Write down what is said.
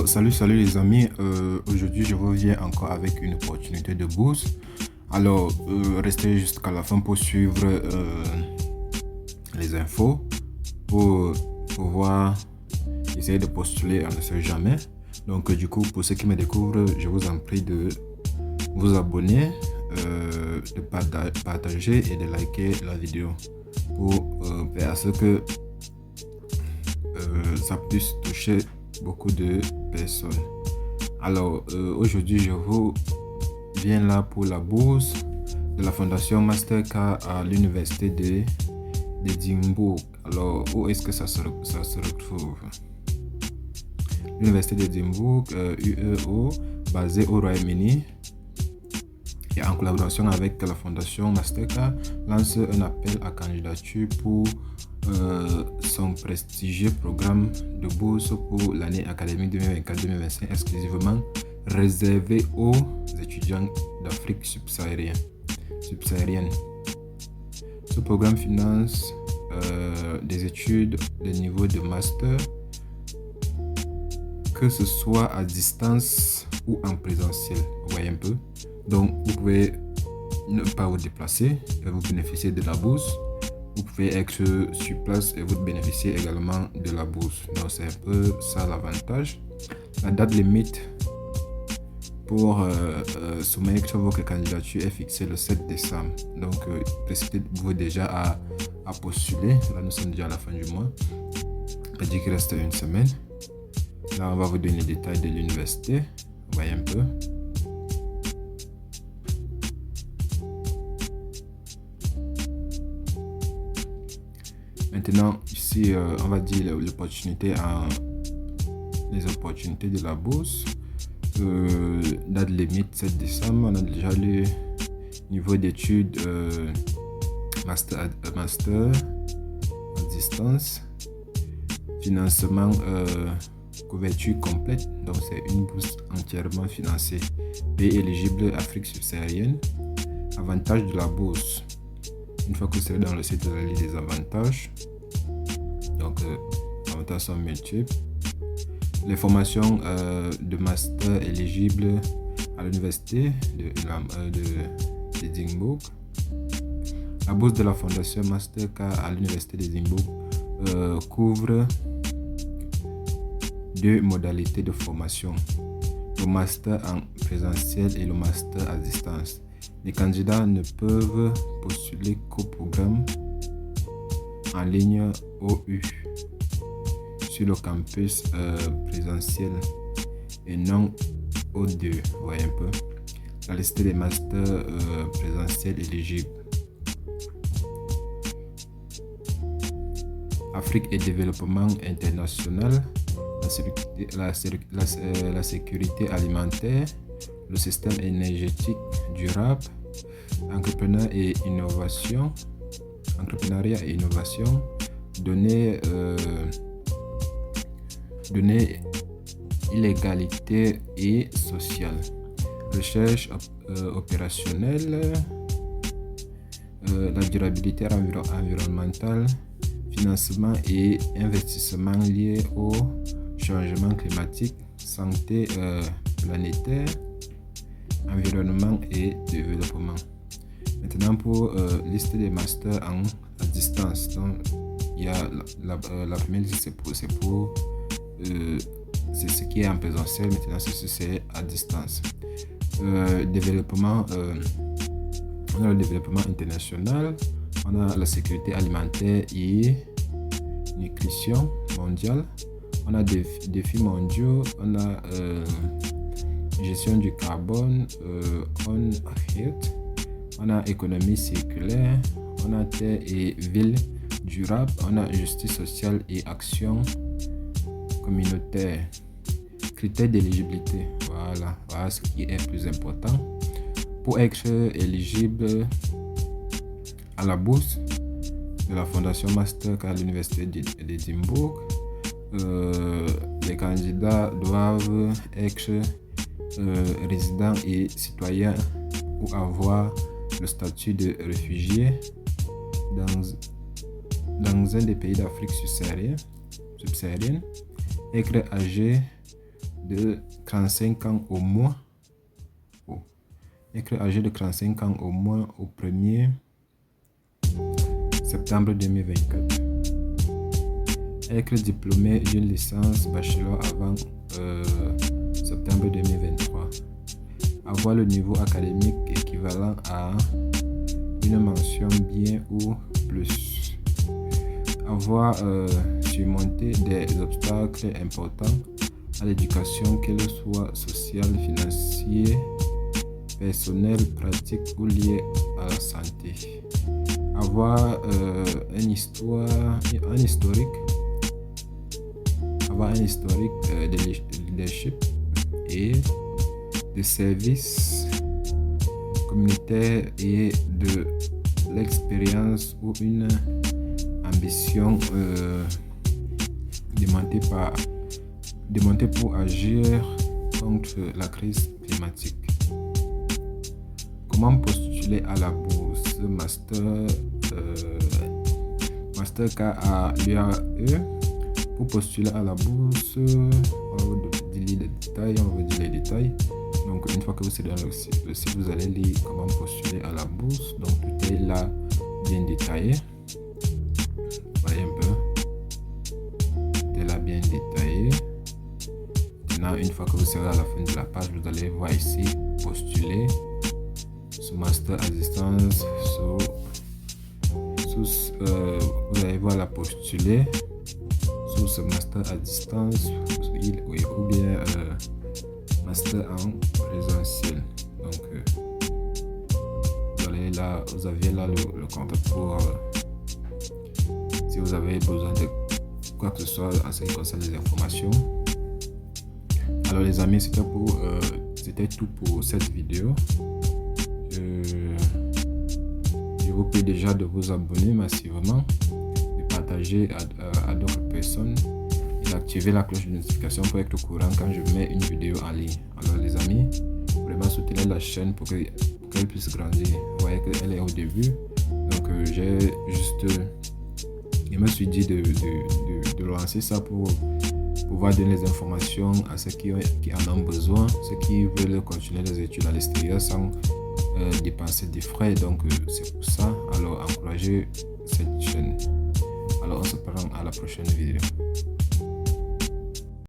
Salut les amis. Aujourd'hui, je reviens encore avec une opportunité de bourse. Restez jusqu'à la fin pour suivre les infos, pour pouvoir essayer de postuler, on ne sait jamais. Du coup, pour ceux qui me découvrent, je vous en prie de vous abonner, de partager et de liker la vidéo pour faire à ce que ça puisse toucher beaucoup de personnes. Aujourd'hui, je vous viens là pour la bourse de la Fondation Mastercard à l'université d'Édimbourg. Alors, où est-ce que ça se retrouve? L'université d'Édimbourg, UEO, basée au Royaume-Uni, et en collaboration avec la Fondation Mastercard, lance un appel à candidature pour son prestigieux programme de bourse pour l'année académique 2024-2025 exclusivement réservé aux étudiants d'Afrique subsaharienne. Ce programme finance des études de niveau de master, que ce soit à distance ou en présentiel. Vous voyez un peu. Donc, vous pouvez ne pas vous déplacer et vous bénéficiez de la bourse. Vous pouvez être sur place et vous bénéficiez également de la bourse. Donc, c'est un peu ça l'avantage. La date limite pour soumettre votre candidature est fixée le 7 décembre. Donc, précipitez-vous déjà à postuler. Là, nous sommes déjà à la fin du mois. On dit qu'il reste une semaine. Là, on va vous donner les détails de l'université. Vous voyez un peu. Maintenant, ici, on va dire les opportunités de la bourse. Date limite 7 décembre. On a déjà le niveau d'études master à distance. Financement couverture complète. Donc, c'est une bourse entièrement financée. Pays éligible Afrique subsaharienne. Avantages de la bourse. Une fois que vous serez dans le site, vous allez lire les avantages. Donc, les avantages sont multiples. Les formations de master éligibles à l'université d'Édimbourg. La bourse de la Fondation Mastercard à l'université d'Édimbourg couvre deux modalités de formation, le master en présentiel et le master à distance. Les candidats ne peuvent postuler qu'au programme en ligne OU sur le campus présentiel et non O2. Vous voyez un peu la liste des masters présentiels éligibles. Afrique et développement international, la sécurité alimentaire, le système énergétique durable, entrepreneuriat et innovation, données, illégalité et sociale, recherche opérationnelle, la durabilité environnementale, financement et investissement liés au changement climatique, santé planétaire, environnement et développement. Maintenant, pour liste des masters à distance, donc il y a la première liste, c'est ce qui est en présentiel. Maintenant, c'est à distance. Développement, on a le développement international, on a la sécurité alimentaire et nutrition mondiale, on a des défis mondiaux, on a gestion du carbone, on a économie circulaire, on a terre et ville durable, on a justice sociale et action communautaire. Critères d'éligibilité, voilà ce qui est plus important. Pour être éligible à la bourse de la Fondation Mastercard à l'université d'Édimbourg, les candidats doivent être résidents et citoyens ou avoir le statut de réfugié dans un des pays d'Afrique subsaharienne, être âgé de 35 ans au moins. Être âgé de 35 ans au moins au 1er septembre 2024. Être diplômé d'une licence bachelor avant septembre 2023. Avoir le niveau académique équivalent à une mention bien ou plus. Avoir surmonté des obstacles importants à l'éducation, qu'elle soit sociale, financière, personnelle, pratique ou liée à la santé. Avoir un historique de leadership et de service communautaire et de l'expérience ou une ambition demandée pour agir contre la crise climatique. Comment postuler à la bourse Mastercard à l'UAE? Pour postuler à la bourse, on va dire les détails. Donc, une fois que vous êtes dans le site, vous allez lire comment postuler à la bourse. Donc, tout est là bien détaillé. Voyez un peu. Tout est là bien détaillé. Maintenant, une fois que vous serez à la fin de la page, vous allez voir ici postuler sous Master Assistance. Vous allez voir la postuler sous ce Master à distance ou bien Master en présentiel. Donc, vous avez là le contact pour si vous avez besoin de quoi que ce soit en ce qui concerne les informations. Alors les amis, c'était tout pour cette vidéo. Je vous prie déjà de vous abonner massivement, de partager à d'autres personnes et d'activer la cloche de notification pour être au courant quand je mets une vidéo en ligne. Alors les amis, vraiment soutenez la chaîne pour qu'elle puisse grandir. Vous voyez qu'elle est au début, donc je me suis dit de lancer ça pour pouvoir donner les informations à ceux qui en ont besoin, ceux qui veulent continuer les études à l'extérieur sans dépenser des frais. Donc c'est pour ça. Alors encouragez cette chaîne. Alors on se prend à la prochaine vidéo.